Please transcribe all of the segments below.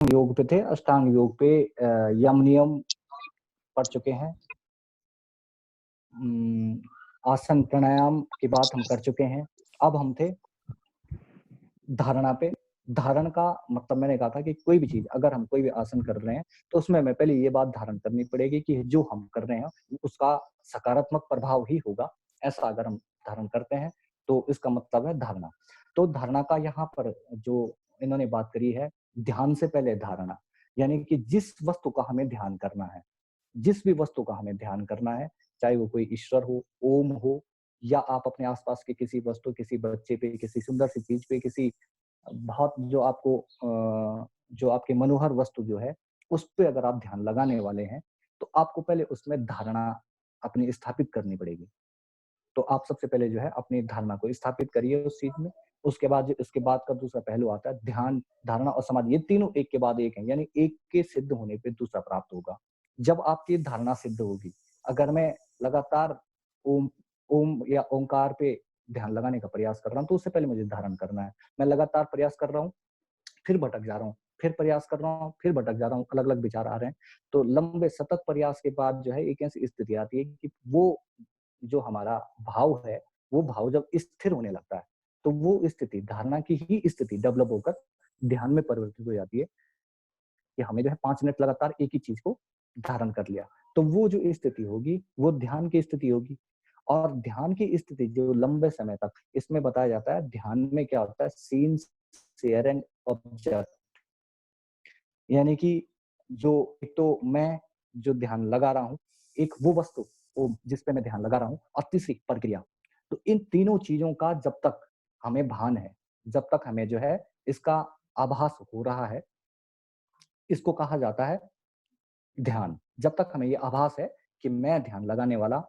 योग पे थे, अष्टांग योग पे यम नियम पढ़ चुके हैं। आसन प्राणायाम की बात हम कर चुके हैं। अब हम थे धारणा पे। धारण का मतलब मैंने कहा था कि कोई भी चीज, अगर हम कोई भी आसन कर रहे हैं तो उसमें हमें पहले ये बात धारण करनी पड़ेगी कि जो हम कर रहे हैं उसका सकारात्मक प्रभाव ही होगा। ऐसा अगर हम धारण करते हैं तो इसका मतलब है धारणा। तो धारणा का यहाँ पर जो इन्होंने बात करी है, ध्यान से पहले धारणा, यानी कि जिस वस्तु का हमें ध्यान करना है, जिस भी वस्तु का हमें ध्यान करना है, चाहे वो कोई ईश्वर हो, ओम हो, या आप अपने आसपास के किसी वस्तु, किसी बच्चे पे, किसी सुंदर सी चीज पे, किसी बहुत जो आपको जो आपके मनोहर वस्तु जो है उस पे अगर आप ध्यान लगाने वाले हैं तो आपको पहले उसमें धारणा अपनी स्थापित करनी पड़ेगी। तो आप सबसे पहले जो है अपनी धारणा को स्थापित करिए उस चीज में। उसके बाद का दूसरा पहलू आता है ध्यान, धारणा और समाधि। ये तीनों एक के बाद एक हैं, यानी एक के सिद्ध होने पे दूसरा प्राप्त होगा। जब आपकी धारणा सिद्ध होगी, अगर मैं लगातार ओम ओम या ओंकार पे ध्यान लगाने का प्रयास कर रहा हूँ तो उससे पहले मुझे धारण करना है। मैं लगातार प्रयास कर रहा हूँ, फिर भटक जा रहा हूँ, फिर प्रयास कर रहा हूँ, फिर भटक जा रहा हूँ, अलग अलग विचार आ रहे हैं। तो लंबे सतत प्रयास के बाद जो है एक ऐसी स्थिति आती है कि वो जो हमारा भाव है, वो भाव जब स्थिर होने लगता है तो वो स्थिति धारणा की ही स्थिति डेवलप होकर ध्यान में परिवर्तित हो जाती है कि हमें जो है 5 मिनट लगातार एक ही चीज को धारण कर लिया। तो वो जो स्थिति होगी वो ध्यान की स्थिति होगी। और ध्यान की स्थिति जो लंबे समय तक, इसमें बताया जाता है ध्यान में क्या होता है, सीन शेयर एंड ऑब्जर्व, यानी कि जो एक तो मैं जो ध्यान लगा रहा हूँ, एक वो वस्तु वो जिस पे मैं ध्यान लगा रहा हूँ, और तीसरी प्रक्रिया। तो इन तीनों चीजों का जब तक हमें भान है, जब तक हमें जो है इसका आभास हो रहा है, इसको कहा जाता है ध्यान। जब तक हमें ये आभास है कि मैं ध्यान लगाने वाला,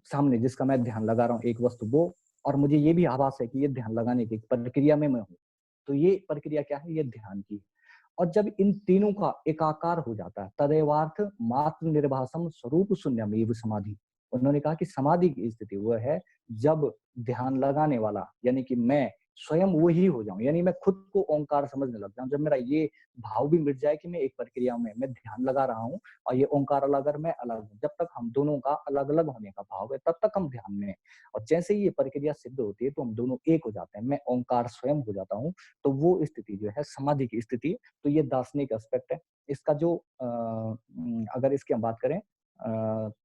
सामने जिसका मैं ध्यान लगा रहा हूँ एक वस्तु वो, और मुझे ये भी आभास है कि ये ध्यान लगाने की प्रक्रिया में मैं हूँ, तो ये प्रक्रिया क्या है, ये ध्यान की। और जब इन तीनों का एकाकार हो जाता है, तदेवार्थ मात्र निर्भासम स्वरूप शून्यमेव समाधि। उन्होंने कहा कि समाधि की स्थिति वह है जब ध्यान लगाने वाला, यानी कि मैं स्वयं वो ही हो जाऊं, यानी मैं खुद को ओंकार समझने लग जाऊं। जब मेरा ये भाव भी मिट जाए कि मैं एक प्रक्रिया में मैं ध्यान लगा रहा हूँ और ये ओंकार अलग और मैं अलग हूँ, जब तक हम दोनों का अलग अलग होने का भाव है तब तक हम ध्यान में हैं। और जैसे ही ये प्रक्रिया सिद्ध होती है तो हम दोनों एक हो जाते हैं, मैं ओंकार स्वयं हो जाता हूँ, तो वो स्थिति जो है समाधि की स्थिति। तो ये दार्शनिक एस्पेक्ट है इसका। जो अगर इसकी हम बात करें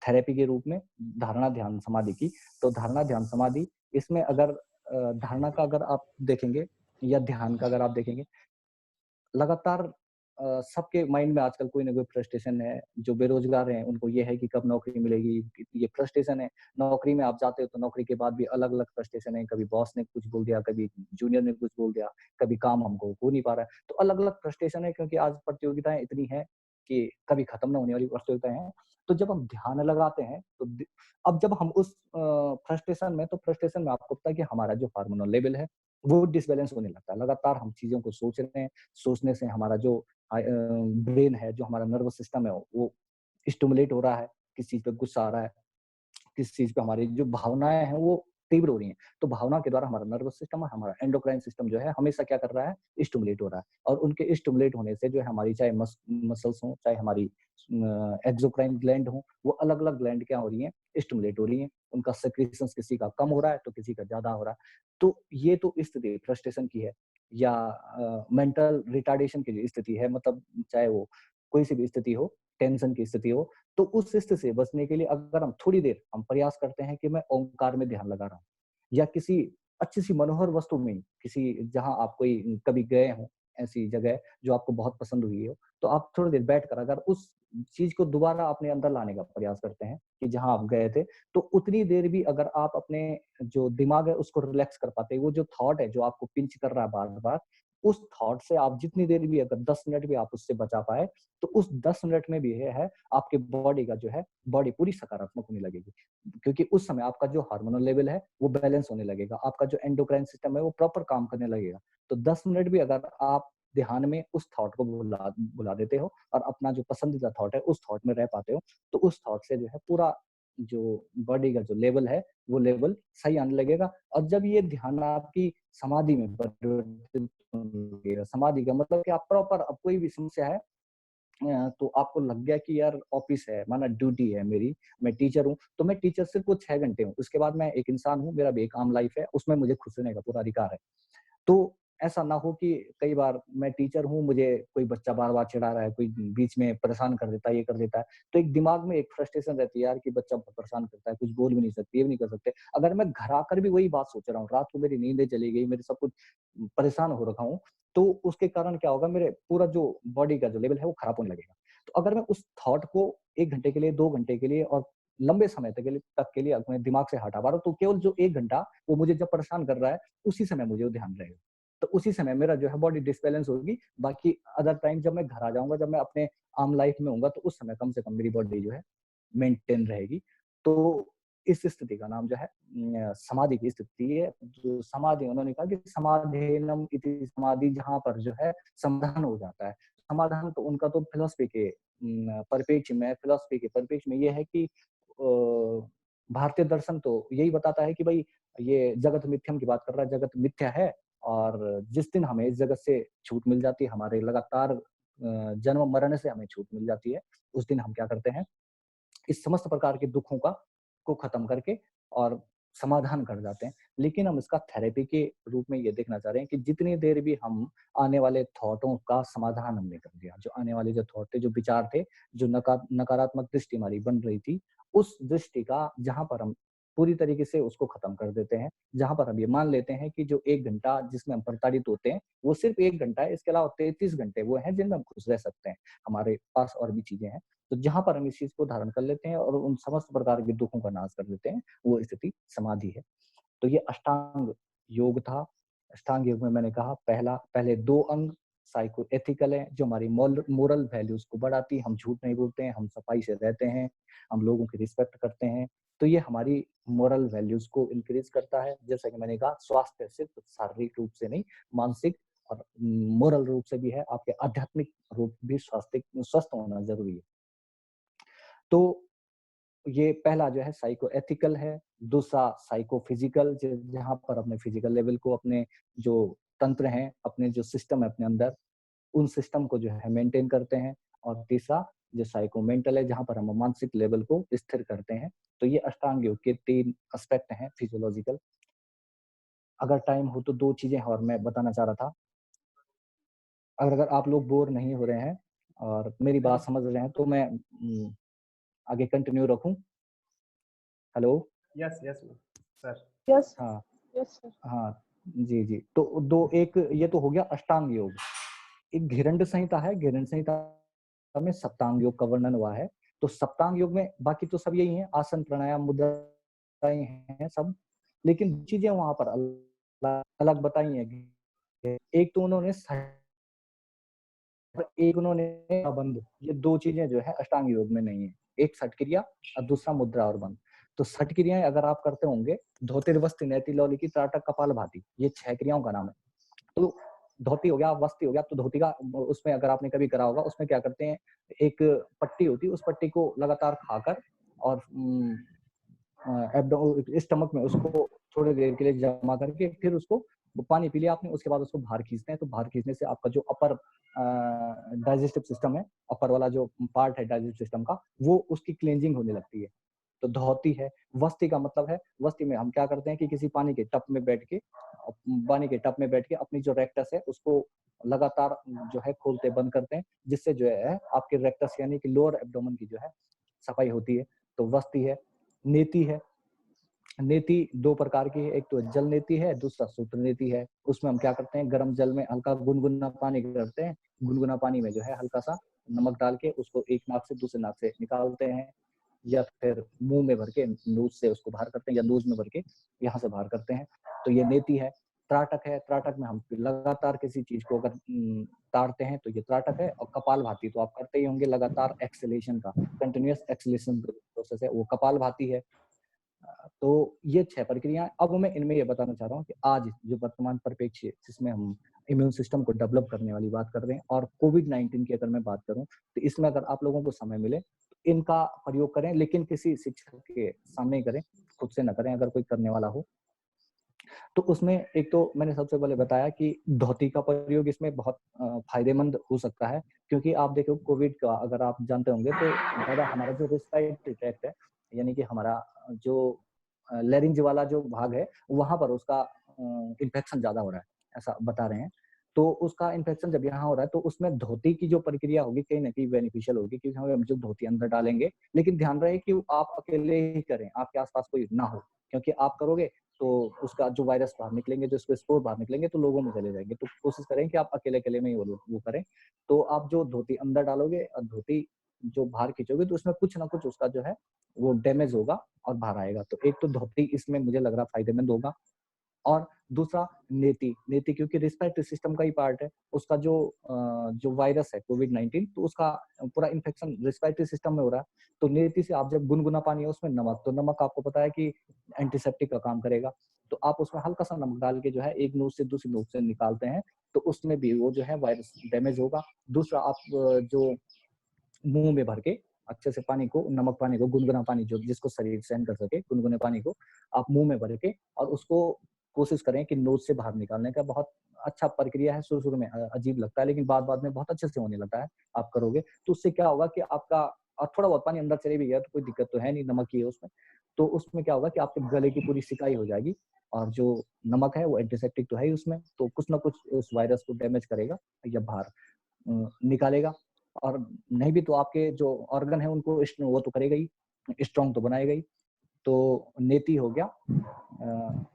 थेरेपी के रूप में धारणा ध्यान समाधि की, तो धारणा ध्यान समाधि, इसमें अगर धारणा का अगर आप देखेंगे या ध्यान का अगर आप देखेंगे, लगातार सबके माइंड में आजकल कोई ना कोई फ्रस्ट्रेशन है। जो बेरोजगार हैं उनको ये है कि कब नौकरी मिलेगी, ये फ्रस्ट्रेशन है। नौकरी में आप जाते हो तो नौकरी के बाद भी अलग अलग फ्रस्ट्रेशन है, कभी बॉस ने कुछ बोल दिया, कभी जूनियर ने कुछ बोल दिया, कभी काम हमको हो नहीं पा रहा है, तो अलग अलग फ्रस्ट्रेशन है, क्योंकि आज प्रतियोगिताएं इतनी है कि कभी खत्म ना होने वाली प्रतियोगिताएं हैं। तो जब हम ध्यान लगाते हैं तो अब जब हम उस फ्रस्ट्रेशन में, तो फ्रस्ट्रेशन में आपको पता है कि हमारा जो हार्मोनल लेवल है वो डिसबैलेंस होने लगता है। लगातार हम चीजों को सोच रहे हैं, सोचने से हमारा जो ब्रेन है, जो हमारा नर्वस सिस्टम है, वो स्टिमुलेट हो रहा है, किस चीज पे गुस्सा आ रहा है, किस चीज पे हमारी जो भावनाएं हैं वो तीव्र हो रही हैं। तो भावना के द्वारा हमारा नर्वस सिस्टम और हमारा एंडोक्राइन सिस्टम जो है हमेशा क्या कर रहा है, स्टिमुलेट हो रहा है। और उनके स्टिमुलेट होने से जो है हमारी चाहे मसल्स हो, चाहे हमारी एक्सोक्राइन ग्लैंड हो, वो अलग अलग ग्लैंड क्या हो रही है, स्टिमुलेट हो रही है। उनका सेक्रेशंस किसी का कम हो रहा है तो किसी का ज्यादा हो रहा है। तो ये तो स्थिति फ्रस्ट्रेशन की है, या मेंटल रिटार्डेशन की जो स्थिति है, मतलब चाहे वो कोई सी भी स्थिति हो, टेंशन की स्थिति हो, तो उस स्थिति से बचने के लिए अगर हम थोड़ी देर हम प्रयास करते हैं कि मैं ओंकार में ध्यान लगा रहा हूँ, या किसी अच्छी सी मनोहर वस्तु में, किसी जहां आप कोई कभी गए हो ऐसी जगह जो आपको बहुत पसंद हुई हो, तो आप थोड़ी देर बैठकर अगर उस चीज को दोबारा अपने अंदर लाने का प्रयास करते हैं कि जहां आप गए थे, तो उतनी देर भी अगर आप अपने जो दिमाग है उसको रिलैक्स कर पाते हैं, वो जो थॉट है जो आपको पिंच कर रहा है बार बार, उस थॉट से आप जितनी देर भी, अगर 10 मिनट भी आप उससे बचा पाए, तो उस 10 मिनट में भी ये है आपके बॉडी का जो है, बॉडी पूरी सकारात्मक होने लगेगी, क्योंकि उस समय आपका जो हार्मोनल लेवल है वो बैलेंस होने लगेगा, आपका जो एंडोक्राइन सिस्टम है वो प्रॉपर काम करने लगेगा। तो 10 मिनट भी अगर आप ध्यान में उस थॉट को बुला देते हो और अपना जो पसंदीदा थॉट है उस थॉट में रह पाते हो, तो उस थॉट से जो है पूरा जो बॉडी का जो लेवल है वो लेवल सही आने लगेगा। और जब ये ध्यान आपकी समाधि में परिवर्तित होने लगेगा, समाधि का मतलब कि आप प्रॉपर, अब कोई भी समस्या है तो आपको लग गया कि यार ऑफिस है, माना ड्यूटी है मेरी, मैं टीचर हूँ, तो मैं टीचर सिर्फ वो 6 घंटे हूँ, उसके बाद मैं एक इंसान हूँ, मेरा भी एक आम लाइफ है, उसमें मुझे खुश रहने का पूरा अधिकार है। तो ऐसा ना हो कि कई बार मैं टीचर हूँ, मुझे कोई बच्चा बार-बार चिढ़ा रहा है, कोई बीच में परेशान कर देता है, ये कर देता है, तो एक दिमाग में एक फ्रस्ट्रेशन रहती है यार कि बच्चा बहुत परेशान करता है, कुछ बोल भी नहीं सकते, ये भी नहीं कर सकते। अगर मैं घर आकर भी वही बात सोच रहा हूँ, रात को मेरी नींदें चली गई, मेरे सब कुछ परेशान हो रखा हूँ, तो उसके कारण क्या होगा, मेरे पूरा जो बॉडी का जो लेवल है वो खराब होने लगेगा। तो अगर मैं उस थॉट को 1 घंटे के लिए, 2 घंटे के लिए और लंबे समय तक के लिए अपने दिमाग से हटा पा रहा हूँ, तो केवल जो 1 घंटा वो मुझे जब परेशान कर रहा है, उसी समय मुझे वो ध्यान रहेगा। तो उसी समय मेरा जो है बॉडी डिसबैलेंस होगी, बाकी अदर टाइम जब मैं घर आ जाऊँगा, जब मैं अपने आम लाइफ में होऊँगा, तो उस समय कम से कम मेरी बॉडी जो है मेंटेन रहेगी। तो इस स्थिति का नाम जो है समाधि की स्थिति है। जो समाधि, उन्होंने कहा कि समाधेनम इति समाधि, जहाँ पर जो है समाधान हो जाता है। समाधान तो उनका तो फिलॉसफी के परिप्रेक्ष्य में ये है कि भारतीय दर्शन तो यही बताता है कि भई ये जगत मिथ्यम की बात कर रहा है, जगत मिथ्या है, और जिस दिन हमें इस जगत से छूट मिल जाती है, हमारे लगातार जन्म मरण से हमें छूट मिल जाती है, उस दिन हम क्या करते हैं, इस समस्त प्रकार के दुखों को खत्म करके और समाधान कर जाते हैं। लेकिन हम इसका थेरेपी के रूप में ये देखना चाह रहे हैं कि जितनी देर भी हम आने वाले थॉटों का समाधान हमने कर दिया, जो आने वाले जो थॉट थे, जो विचार थे, जो नकारात्मक दृष्टि हमारी बन रही थी, उस दृष्टि का जहाँ पर हम पूरी तरीके से उसको खत्म कर देते हैं, जहाँ पर हम ये मान लेते हैं कि जो 1 घंटा जिसमें हम प्रताड़ित होते हैं, वो सिर्फ 1 घंटा है, इसके अलावा 33 घंटे वो हैं जिनमें हम खुश रह सकते हैं। हमारे पास और भी चीज़ें हैं। तो जहाँ पर हम इस चीज़ को धारण कर लेते हैं और उन समस्त प्रकार के दुखों का नाश कर देते हैं, वो स्थिति समाधि है। तो ये अष्टांग योग था। अष्टांग योग में मैंने कहा पहले 2 अंग साइको एथिकल है, जो हमारी मोरल वैल्यूज को बढ़ाती है। हम झूठ नहीं बोलते हैं, हम सफाई से रहते हैं, हम लोगों की रिस्पेक्ट करते हैं। तो ये हमारी मोरल वैल्यूज को इंक्रीज करता है। जैसा कि मैंने कहा, स्वास्थ्य सिर्फ शारीरिक रूप से नहीं, मानसिक और मोरल रूप से भी है। आपके आध्यात्मिक रूप भी स्वस्थ होना जरूरी है। तो ये पहला जो है साइको एथिकल है, दूसरा साइको फिजिकल, जहाँ पर अपने फिजिकल लेवल को, अपने जो तंत्र हैं, अपने जो सिस्टम है अपने अंदर, उन सिस्टम को जो है मेंटेन करते हैं। और तीसरा जो साइको मेंटल है, जहाँ पर हम मानसिक लेवल को स्थिर करते हैं। तो ये अष्टांग योग के 3 एस्पेक्ट हैं फिजियोलॉजिकल। अगर टाइम हो तो 2 चीजें और मैं बताना चाह रहा था। अगर आप लोग बोर नहीं हो रहे हैं और मेरी बात समझ रहे हैं, तो मैं आगे कंटिन्यू रखूं। Hello. Yes yes sir. Yes हाँ यस सर। हाँ, जी जी। तो दो, एक ये तो हो गया अष्टांग योग। एक घिरंड संहिता है, घिरंड संहिता में सप्तांग योग का वर्णन हुआ है। तो सप्तांग योग में बाकी तो सब यही है, आसन प्राणायाम मुद्राएं हैं सब, लेकिन चीजें वहां पर अलग अलग बताई हैं। एक तो उन्होंने एक उन्होंने बंद, ये 2 चीजें जो है अष्टांग योग में नहीं है। एक सठ क्रिया और दूसरा मुद्रा और बंद। तो सठ क्रियाएं अगर आप करते होंगे, धोतिर्वस्ति नैति लौलिकी त्राटक कपाल भाती, ये 6 क्रियाओं का नाम है। तो धोती हो गया, वस्ती हो गया, तो धोती का उसमें अगर आपने कभी करा होगा, उसमें क्या करते हैं, एक पट्टी होती है, उस पट्टी को लगातार खाकर और स्टमक में उसको थोड़ी देर के लिए जमा करके फिर उसको पानी पी लिया आपने, उसके बाद उसको बाहर खींचते हैं। तो बाहर खींचने से आपका जो अपर डाइजेस्टिव सिस्टम है, अपर वाला जो पार्ट है डाइजेस्टिव सिस्टम का, वो उसकी क्लेंजिंग होने लगती है। तो धोती है। वस्ती का मतलब है, वस्ती में हम क्या करते हैं कि किसी पानी के टप में बैठ के अपनी जो रेक्टस है उसको लगातार जो है खोलते बंद करते हैं, जिससे जो है आपके रेक्टस यानी कि लोअर एब्डोमेन की जो है सफाई होती है। तो वस्ती है। नेति है। नेति 2 प्रकार की है, एक तो जल नेति है, दूसरा सूत्र नेति है। उसमें हम क्या करते हैं, गर्म जल में हल्का गुनगुना पानी करते हैं, गुनगुना पानी में जो है हल्का सा नमक डाल के उसको एक नाक से दूसरे नाक से निकालते हैं, या फिर मुंह में भर के नूज से उसको बाहर करते हैं, या नूज में भर के यहाँ से बाहर करते हैं। तो ये नेति है। त्राटक है। त्राटक में हम लगातार किसी चीज को अगर ताड़ते हैं तो ये त्राटक है। और कपाल भाती तो आप करते ही होंगे, लगातार एक्सलेशन का, कंटिन्यूअस एक्सलेशन प्रोसेस है, वो कपाल भाती है। तो ये 6 प्रक्रियाएं। अब मैं इनमें ये बताना चाह रहा हूँ कि आज जो वर्तमान परिप्रेक्ष्य जिसमें हम इम्यून सिस्टम को डेवलप करने वाली बात कर रहे हैं, और कोविड-19 की अगर मैं बात करूं, तो इसमें अगर आप लोगों को समय मिले तो इनका प्रयोग करें, लेकिन किसी शिक्षक के सामने करें, खुद से न करें अगर कोई करने वाला हो। तो उसमें एक तो मैंने सबसे पहले बताया कि धोती का प्रयोग इसमें बहुत फायदेमंद हो सकता है, क्योंकि आप देखो कोविड का अगर आप जानते होंगे तो ज़्यादा हमारा जो रेस्पिरेटरी ट्रैक्ट है, यानी कि हमारा जो लैरिंज वाला जो भाग है, वहाँ पर उसका इन्फेक्शन ज़्यादा हो रहा है, ऐसा बता रहे हैं। तो उसका इन्फेक्शन जब यहाँ हो रहा है, तो उसमें धोती की जो प्रक्रिया होगी कहीं न कहीं बेनिफिशियल होगी, क्योंकि हम जो धोती अंदर डालेंगे, लेकिन ध्यान रहे कि आप अकेले ही करें, आपके आस-पास कोई ना हो, क्योंकि आप करोगे तो उसका जो वायरस बाहर निकलेंगे, जो उसके स्पोर बाहर निकलेंगे, तो लोगों में चले जाएँगे। तो कोशिश करें कि आप अकेले-अकेले में ही वो करें। तो आप जो धोती अंदर डालोगे और धोती जो बाहर खींचोगे, तो उसमें कुछ ना कुछ उसका जो है वो डैमेज होगा और बाहर आएगा। तो एक तो धोती इसमें मुझे लग रहा फ़ायदेमंद होगा। और दूसरा नेति क्योंकि रिस्पिरेटरी सिस्टम का ही पार्ट है। उसका जो वायरस है कोविड-19, तो उसका पूरा इन्फेक्शन रिस्पिरेटरी सिस्टम में हो रहा है। तो नेति से आप जब गुनगुना पानी है उसमें नमक, तो नमक आपको पता है कि एंटीसेप्टिक का काम करेगा। तो आप उसमें हल्का-सा नमक डाल के जो है एक नोज़ से दूसरी नोज़ से निकालते हैं, तो उसमें भी वो जो है वायरस डैमेज होगा। दूसरा आप जो मुँह में भर के अच्छे से पानी को, नमक पानी को, गुनगुना पानी जो जिसको शरीर सहन कर सके, गुनगुने पानी को आप मुँह में भर के और उसको कोशिश करें कि नोज़ से बाहर निकालने का बहुत अच्छा प्रक्रिया है। शुरू-शुरू में अजीब लगता है, लेकिन बाद-बाद में बहुत अच्छे से होने लगता है, आप करोगे। तो उससे क्या होगा कि आपका थोड़ा बहुत पानी अंदर चले भी गया तो कोई दिक्कत तो है नहीं, नमक ही है उसमें। तो उसमें क्या होगा कि आपके गले की पूरी सिकाई हो जाएगी और जो नमक है वो एंटीसेप्टिक तो है ही उसमें, तो कुछ ना कुछ उस वायरस को डैमेज करेगा या बाहर निकालेगा। और नहीं भी तो आपके जो ऑर्गन है उनको वो तो करेगा ही, स्ट्रॉन्ग तो बनाएगा ही। तो नेति हो गया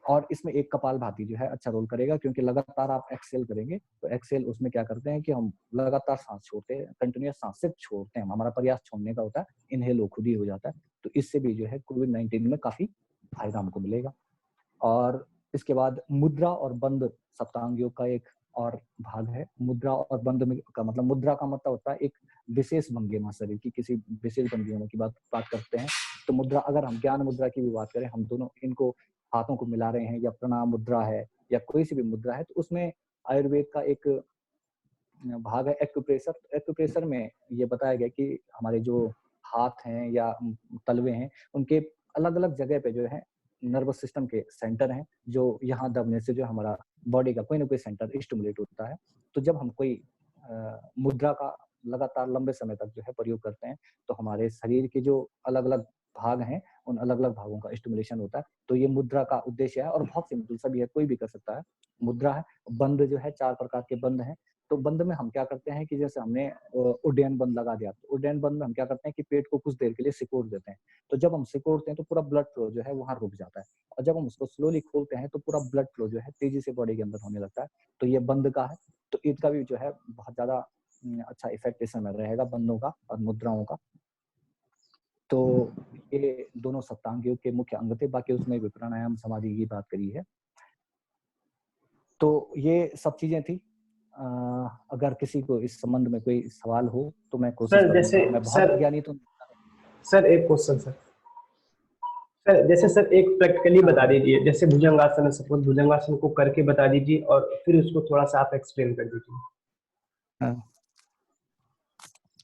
और इसमें एक कपालभाति जो है अच्छा रोल करेगा, क्योंकि लगातार आप एक्सहेल करेंगे, तो एक्सहेल उसमें क्या करते हैं कि हम लगातार साँस छोड़ते हैं, कंटीन्यूअस साँस सिर्फ छोड़ते हैं, हमारा प्रयास छोड़ने का होता है, इन्हेल वो खुद ही हो जाता है। तो इससे भी जो है कोविड-19 में काफ़ी फ़ायदा हमको मिलेगा। और इसके बाद मुद्रा और बंद सप्तांग योग का एक और भाग है। मुद्रा और बंद में का मतलब, मुद्रा का मतलब होता है एक विशेष भंगिमा, शरीर की किसी विशेष भंगिमा की बात करते हैं। तो मुद्रा, अगर हम ज्ञान मुद्रा की भी बात करें, हम दोनों इनको हाथों को मिला रहे हैं, या प्रणाम मुद्रा है या कोई सी भी मुद्रा है, तो उसमें आयुर्वेद का एक भाग है एक्यूप्रेशर। एक्यूप्रेशर में ये बताया गया कि हमारे जो हाथ हैं या तलवे हैं, उनके अलग-अलग जगह पे जो है नर्वस सिस्टम के सेंटर हैं, जो यहाँ दबने से जो हमारा बॉडी का कोई ना कोई सेंटर स्टिमुलेट होता है। तो जब हम कोई मुद्रा का लगातार लंबे समय तक जो है प्रयोग करते हैं, तो हमारे शरीर के जो अलग-अलग भाग हैं, उन अलग-अलग भागों का स्टिमुलेशन होता है। तो ये मुद्रा का उद्देश्य है और बहुत सिंपल सा भी है, कोई भी कर सकता है। मुद्रा है, बंद जो है 4 प्रकार के बंद हैं। तो बंद में हम क्या करते हैं कि जैसे हमने उड्डयन बंद लगा दिया, तो उड्डयन बंद में हम क्या करते हैं कि पेट को कुछ देर के लिए सिकोड़ देते हैं। तो जब हम सिकोड़ते हैं तो पूरा ब्लड फ्लो जो है वहाँ रुक जाता है, और जब हम उसको स्लोली खोलते हैं तो पूरा ब्लड फ्लो जो है तेजी से बॉडी के अंदर होने लगता है। तो ये बंद का है। तो इसका भी जो है बहुत ज़्यादा अच्छा इफ़ेक्ट इस समय रहेगा बंदों का और मुद्राओं का। तो ये दोनों सप्तांग योग के मुख्य अंग थे, बाकी उसमें भी प्राणायाम, समाधि की बात करी है। तो ये सब चीज़ें थी। अ, अगर किसी को इस संबंध में कोई सवाल हो, तो मैं कोशिश सर जैसे करूँगा। मैं बहुत सर विज्ञानी तो सर एक क्वेश्चन सर। सर जैसे सर एक प्रैक्टिकली हाँ, बता हाँ। दीजिए, जैसे भुजंगासन है, सपोज भुजंगासन को करके बता दीजिए और फिर उसको थोड़ा सा आप एक्सप्लेन कर दीजिए। हाँ,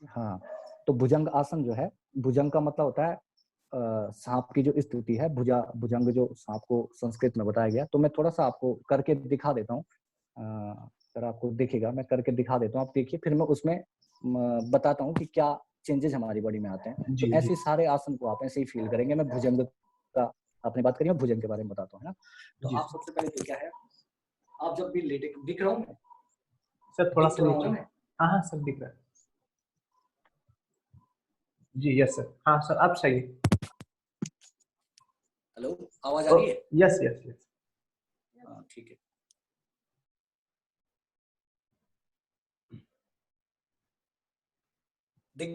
हाँ। तो भुजंग आसन जो है, भुजंग का मतलब होता है साँप की जो स्थिति है, भुजंग जो साँप को संस्कृत में बताया गया, तो मैं थोड़ा-सा आपको करके दिखा देता हूँ। अगर आपको दिखेगा, मैं करके दिखा देता हूँ, आप देखिए, फिर मैं उसमें बताता हूँ कि क्या चेंजेज़ हमारी बॉडी में आते हैं। तो जी जी ऐसे सारे आसन को आप ऐसे ही फ़ील करेंगे। मैं भुजंग का आपने बात करी, मैं भुजंग के बारे में बताता हूँ, है ना? तो जी आप सबसे पहले तो क्या है, आप जब भी लेटे, दिख रहा हूँ मैं? सर, थोड़ा दिख सा तो रहा हूँ नीचे। ना मैं? हाँ हाँ सर, दिख रहा है। जी यस सर, हाँ सर आप सही है। हेलो, आवाज़ आ रही है? Yes yes yes. हाँ, ठीक है। दिख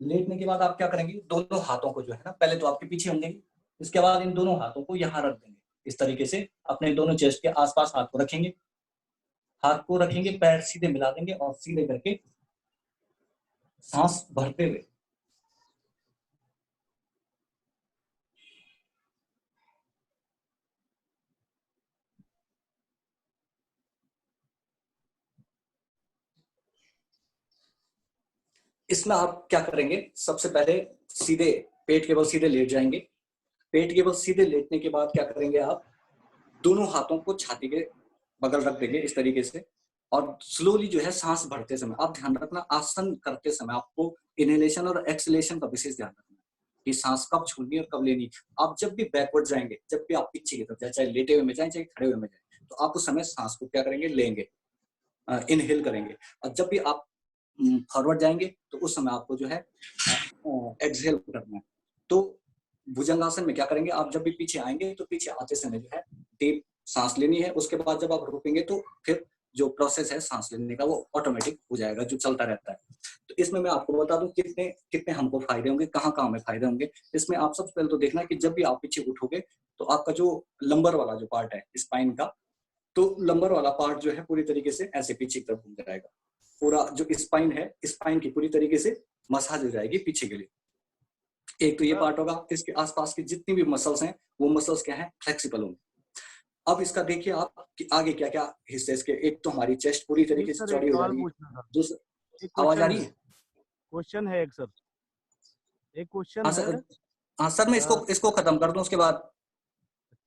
लेटने के बाद आप क्या करेंगे, दोनों हाथों को जो है ना, पहले तो आपके पीछे होंगे, इसके बाद इन दोनों हाथों को यहाँ रख देंगे। इस तरीके से अपने दोनों चेस्ट के आस-पास हाथ को रखेंगे। हाथ को रखेंगे, पैर सीधे मिला देंगे और सीधे करके सांस भरते हुए इसमें आप क्या करेंगे, सबसे पहले सीधे पेट के बल सीधे लेट जाएंगे। पेट के बल सीधे लेटने के बाद क्या करेंगे, आप दोनों हाथों को छाती के बगल रख देंगे इस तरीके से, और स्लोली जो है सांस भरते समय आप ध्यान रखना, आसन करते समय आपको इनहेलेशन और एक्सलेशन का विशेष ध्यान रखना कि सांस कब छोड़नी और कब लेनी। आप जब भी बैकवर्ड जाएंगे, जब भी आप पीछे की तरफ जाए, चाहे लेटे हुए में जाए चाहे खड़े हुए में जाए, तो आप उस समय सांस को क्या करेंगे, लेंगे, इनहेल करेंगे। और जब भी आप फॉरवर्ड जाएंगे तो उस समय आपको जो है एक्सहेल करना है। तो भुजंगासन में क्या करेंगे, आप जब भी पीछे आएंगे तो पीछे आते समय जो है डीप सांस लेनी है, उसके बाद जब आप रुकेंगे तो फिर जो प्रोसेस है सांस लेने का वो ऑटोमेटिक हो जाएगा, जो चलता रहता है। तो इसमें मैं आपको बता दूं कितने कितने हमको फायदे होंगे, कहाँ कहाँ में फायदे होंगे। इसमें आप सबसे पहले तो देखना कि जब भी आप पीछे उठोगे तो आपका जो लंबर वाला जो पार्ट है स्पाइन का, तो लंबर वाला पार्ट जो है पूरी तरीके से ऐसे पीछे की तरफ घूम जाएगा। पूरा जो स्पाइन है, स्पाइन की पूरी तरीके से मसाज हो जाएगी पीछे के लिए। एक तो ये पार्ट होगा, इसके आसपास की जितनी भी मसल्स हैं वो मसल्स क्या है, फ्लेक्सिबल होंगे। अब इसका देखिए आप कि आगे क्या क्या हिस्से इसके, एक तो हमारी चेस्ट पूरी तरीके से चौड़ी हो जा रही है। दूसरा, आवाज आ रही है? क्वेश्चन है एक सर, एक क्वेश्चन हाँ है। सर, हाँ सर, मैं इसको खत्म कर दूं उसके बाद।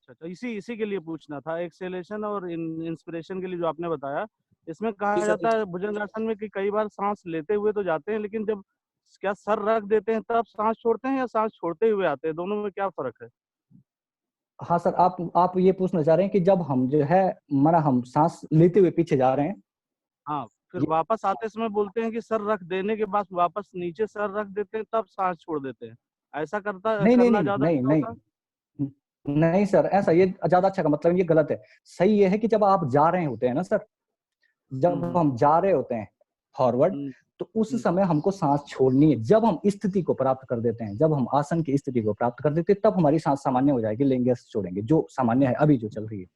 अच्छा, इसी के लिए पूछना था, एक्सेलेशन और इंस्पिरेशन के लिए जो आपने बताया। इसमें कहा जाता है भुजंगासन में कि कई बार सांस लेते हुए तो जाते हैं, लेकिन जब क्या सर रख देते हैं तब सांस छोड़ते हैं, या सांस छोड़ते हुए आते हैं, दोनों में क्या फर्क है? हाँ सर, आप ये पूछना चाह रहे हैं कि जब हम जो है माना हम सांस लेते हुए पीछे जा रहे हैं, हाँ, फिर वापस आते समय बोलते हैं कि सर रख देने के बाद वापस नीचे सर रख देते हैं तब सांस छोड़ देते हैं, ऐसा नहीं नहीं करना नहीं ज्यादा नहीं अच्छा होता है? नहीं नहीं सर, ऐसा ये ज्यादा अच्छा का मतलब ये गलत है। सही ये है कि जब आप जा रहे होते हैं ना सर, जब हम जा रहे होते हैं फॉरवर्ड, तो उस समय हमको सांस छोड़नी है। जब हम स्थिति को प्राप्त कर देते हैं, जब हम आसन की स्थिति को प्राप्त कर देते हैं, तब हमारी सांस सामान्य हो जाएगी, लेंगे छोड़ेंगे, जो सामान्य है अभी जो चल रही है।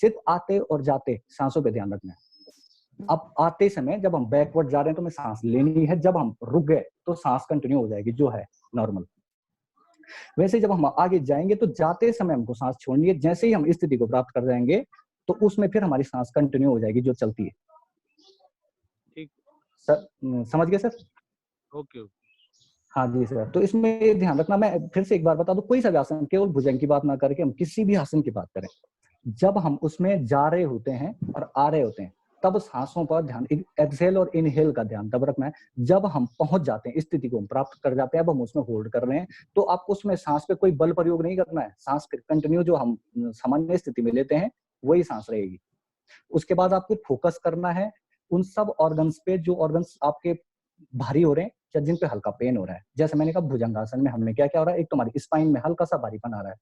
सिर्फ आते और जाते सांसों पे ध्यान रखना है। अब आते समय जब हम बैकवर्ड जा रहे हैं तो हमें सांस लेनी है, जब हम रुक गए तो सांस कंटिन्यू हो जाएगी, जो है नॉर्मल। वैसे जब हम आगे जाएंगे तो जाते समय हमको सांस छोड़नी है, जैसे ही हम स्थिति को प्राप्त कर जाएंगे तो उसमें फिर हमारी सांस कंटिन्यू हो जाएगी, जो चलती है। ठीक सर, समझ गए सर? ओके। हाँ जी सर, तो इसमें ध्यान रखना, मैं फिर से एक बार बता दूं, कोई सा भी आसन, केवल भुजंग की बात ना करके हम किसी भी आसन की बात करें, जब हम उसमें जा रहे होते हैं और आ रहे होते हैं तब सांसों पर ध्यान, एक्सहेल और इनहेल का ध्यान तब रखना है। जब हम पहुंच जाते हैं, स्थिति को हम प्राप्त कर जाते हैं, अब हम उसमें होल्ड कर रहे हैं, तो आपको उसमें सांस पे कोई बल प्रयोग नहीं करना है। सांस कंटिन्यू जो हम सामान्य स्थिति में लेते हैं वही सांस रहेगी। उसके बाद आपको फोकस करना है उन सब ऑर्गन्स पे जो ऑर्गन्स आपके भारी हो रहे हैं या जिन पे हल्का पेन हो रहा है। जैसे मैंने कहा भुजंगासन में हमें क्या क्या हो रहा है, एक तो हमारी स्पाइन में हल्का सा भारीपन आ रहा है,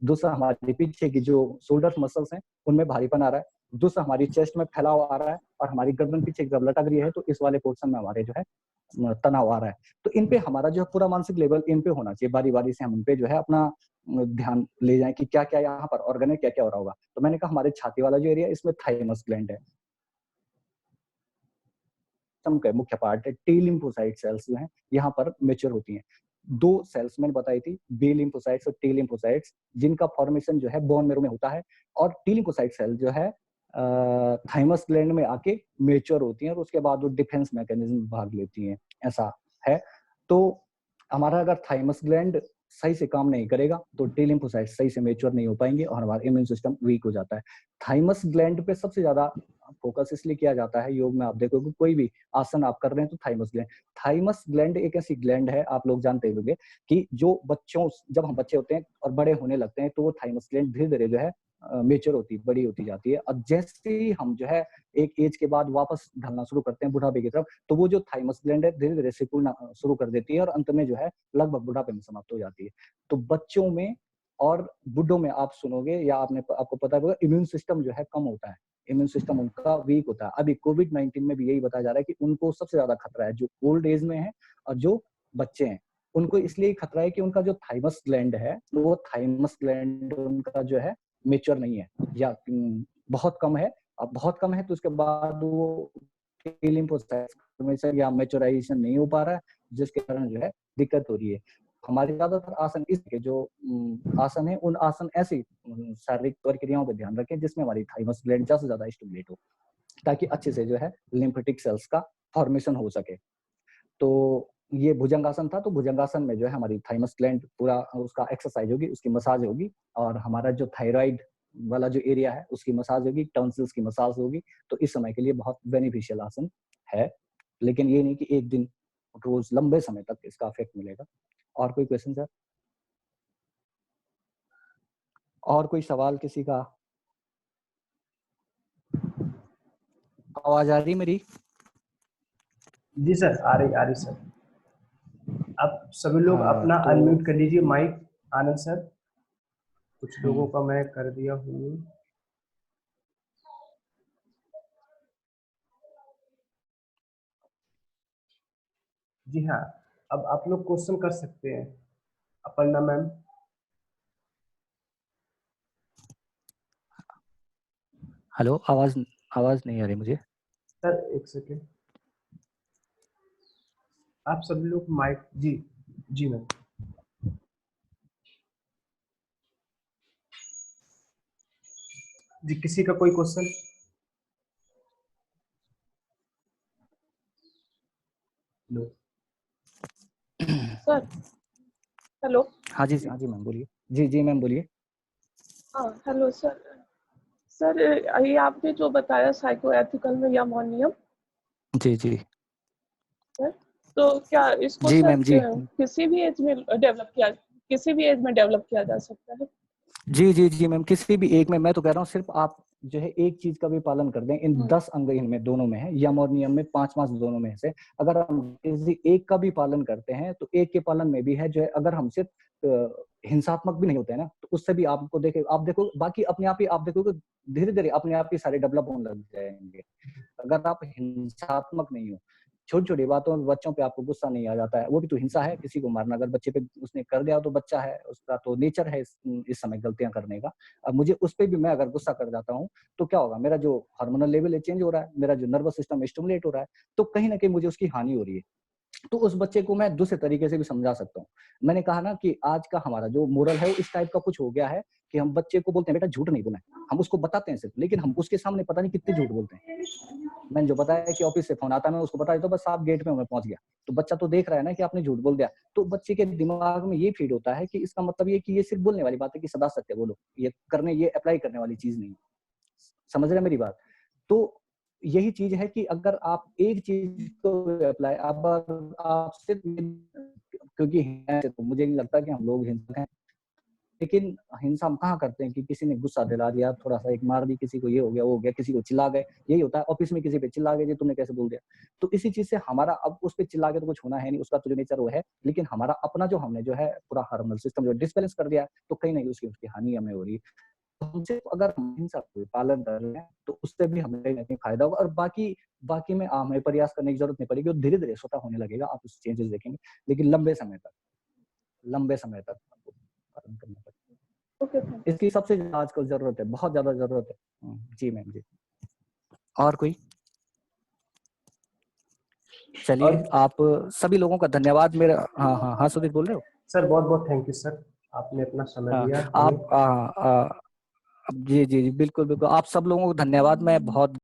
दूसरा हमारे पीछे की जो शोल्डर मसल्स हैं उनमें भारीपन आ रहा है, दूसरा हमारी चेस्ट में फैलाव आ रहा है, और हमारी गर्दन पीछे की तरफ लटक रही है, तो इस वाले पोर्शन में हमारे जो है तनाव आ रहा है। तो इन पे हमारा जो है पूरा मानसिक लेवल इन पे होना चाहिए, बारी बारी से हम इन पे जो है अपना ध्यान ले जाएं कि क्या क्या यहाँ पर ऑर्गन है, क्या क्या हो रहा होगा। तो मैंने कहा हमारे छाती वाला जो एरिया, इसमें थाइमस ग्लैंड है, मुख्य पार्ट है। टी लिम्फोसाइट सेल्स जो हैं यहाँ पर मेच्योर होती हैं। दो सेल्स मैंने बताई थी, बी लिम्फोसाइट्स और टी लिम्फोसाइट्स, जिनका फॉर्मेशन जो है बोन मैरो में होता है, और टी लिम्फोसाइट सेल जो है थाइमस ग्लैंड में आके मेच्योर होती हैं, और उसके बाद वो डिफेंस मैकेनिज्म भाग लेती हैं, ऐसा है। तो हमारा अगर थाइमस ग्लैंड सही से काम नहीं करेगा तो टी लिम्फोसाइट सही से मेच्योर नहीं हो पाएंगे और हमारा इम्यून सिस्टम वीक हो जाता है। थाइमस ग्लैंड पे सबसे ज्यादा फोकस इसलिए किया जाता है योग में। आप देखोगे कोई भी आसन आप कर रहे हैं तो थाइमस ग्लैंड एक ऐसी ग्लैंड है, आप लोग जानते होंगे कि जो बच्चों, जब हम बच्चे होते हैं और बड़े होने लगते हैं तो वो थाइमस ग्लैंड धीरे धीरे जो है मेच्योर होती, बड़ी होती जाती है। और जैसे ही हम जो है एक एज के बाद वापस ढलना शुरू करते हैं बुढ़ापे की तरफ, तो वो जो थाइमस ग्लैंड है धीरे धीरे सिकुड़ना शुरू कर देती है और अंत में जो है लगभग बुढ़ापे में समाप्त हो जाती है। तो बच्चों में और बुढ़ों में आप सुनोगे या आपको पता होगा इम्यून सिस्टम जो है कम होता है, इम्यून सिस्टम उनका वीक होता है। अभी कोविड-19 में भी यही बताया जा रहा है कि उनको सबसे ज्यादा खतरा है जो ओल्ड एज में है और जो बच्चे हैं, उनको इसलिए खतरा है कि उनका जो थाइमस ग्लैंड है, वो थाइमस ग्लैंड उनका जो है मेच्योर नहीं है, या बहुत कम है। अब बहुत कम है तो उसके बाद वो लिम्फोसाइट्स या मैच्योराइजेशन नहीं हो पा रहा है, जिसके कारण जो है दिक्कत हो रही है। हमारे ज्यादातर आसन इसके जो आसन है, उन आसन ऐसी शारीरिक प्रक्रियाओं पर ध्यान रखें जिसमें हमारी थाइमस ग्लैंड ज्यादा से ज्यादा स्टिमुलेट हो, ताकि अच्छे से जो है लिम्फेटिक सेल्स का फॉर्मेशन हो सके। तो ये भुजंगासन था, तो भुजंगासन में जो है हमारी थाइमस ग्लैंड पूरा उसका एक्सरसाइज होगी, उसकी मसाज होगी, और हमारा जो थायराइड वाला जो एरिया है उसकी मसाज होगी, टॉन्सिल्स की मसाज होगी। तो इस समय के लिए बहुत बेनिफिशियल आसन है, लेकिन ये नहीं कि एक दिन रोज लंबे समय तक इसका इफेक्ट मिलेगा। और कोई क्वेश्चन सर? और कोई सवाल किसी का? आवाज आ रही मेरी? जी सर, आ रही सर। आप सभी लोग हाँ, अपना तो अनम्यूट कर लीजिए माइक। आनंद सर, कुछ लोगों का मैं कर दिया हूँ। जी हाँ, अब आप लोग क्वेश्चन कर सकते हैं। अपर्णा मैम। हेलो, आवाज नहीं आ रही मुझे। सर एक सेकेंड, आप सभी लोग माइक। जी मैम। जी, किसी का कोई क्वेश्चन? No sir hello. हाँ जी मैम बोलिए। जी मैम बोलिए। हाँ हेलो सर। सर ये आपने जो बताया साइको एथिकल में यामोनियम, जी सर तो क्या इसको जी सर मैम जी किसी भी एज में डेवलप किया जा सकता है? जी मैम, किसी भी एक में, मैं तो कह रहा हूँ सिर्फ आप जो है एक चीज का भी पालन कर दें। इन 10 अंग इनमें दोनों में है, यम और नियम में 5 दोनों में से अगर हम किसी एक का भी पालन करते हैं तो एक के पालन में भी है जो है, अगर हम सिर्फ हिंसात्मक भी नहीं होते हैं ना, तो उससे भी आपको आप देखो बाकी अपने आप ही आप देखोगे धीरे धीरे अपने आप ही सारे डेवलप होने लग जाएंगे। अगर आप हिंसात्मक नहीं हो, छोटी छोटी बातों में बच्चों पे आपको गुस्सा नहीं आ जाता है, वो भी तो हिंसा है। किसी को मारना अगर बच्चे पे उसने कर दिया तो बच्चा है, उसका तो नेचर है इस समय गलतियां करने का। अब मुझे उस पे भी मैं अगर गुस्सा कर जाता हूँ तो क्या होगा, मेरा जो हार्मोनल लेवल है चेंज हो रहा है, मेरा जो नर्वस सिस्टम स्टिमुलेट हो रहा है, तो कहीं ना कहीं मुझे उसकी हानि हो रही है। तो उस बच्चे को मैं दूसरे तरीके से भी समझा सकता हूँ। मैंने कहा ना कि आज का हमारा जो मोरल है वो इस टाइप का कुछ हो गया है कि हम बच्चे को बोलते हैं बेटा झूठ नहीं बोलना है, हम उसको बताते हैं सिर्फ, लेकिन हम उसके सामने पता नहीं कितने झूठ बोलते हैं। मैंने जो बताया कि ऑफिस से फोन आता है, मैं उसको बता देता हूँ बस आप गेट में मैं पहुंच गया, तो बच्चा तो देख रहा है ना कि आपने झूठ बोल दिया। तो बच्चे के दिमाग में ये फीड होता है कि इसका मतलब ये कि ये सिर्फ बोलने वाली बात है, कि सदा सत्य बोलो, ये अप्लाई करने वाली चीज नहीं। समझ रहे हैं मेरी बात? तो यही चीज है कि अगर आप एक चीज को अप्लाई, अब आप सिर्फ, क्योंकि तो मुझे नहीं लगता कि हम लोग हिंसक हैं, लेकिन हिंसा हम कहाँ करते हैं कि किसी ने गुस्सा दिला दिया, थोड़ा सा एक मार दी किसी को, ये हो गया वो हो गया, किसी को चिल्ला गए, यही होता है। ऑफिस में किसी पे चिल्ला गए, तुमने कैसे बोल दिया, तो इसी चीज से हमारा, अब उस पे चिल्ला के तो कुछ होना है नहीं, उसका तो जो नेचर वो है, लेकिन हमारा अपना जो हमने जो है पूरा हार्मोनल सिस्टम जो डिसबैलेंस कर दिया, तो कहीं ना कहीं उसकी हानि हमें हो रही है। तो हमसे अगर हम हिंसा को पालन कर रहे हैं तो उससे भी हमें कहीं ना कहीं फायदा होगा, और बाकी में हमें प्रयास करने की जरूरत नहीं पड़ेगी, और धीरे धीरे स्वतः होने लगेगा, आप उस चेंजेस देखेंगे, लेकिन लंबे समय तक आपको पालन करना पड़ेगा। इसकी सबसे ज्यादा आजकल जरूरत है, बहुत ज्यादा जरूरत है। जी मैम जी। और कोई? चलिए, आप सभी लोगों का धन्यवाद। मेरा हाँ सुधीर बोल रहे हो? सर बहुत बहुत थैंक यू सर, आपने अपना समय दिया। आप जी बिल्कुल आप सब लोगों को धन्यवाद। मैं बहुत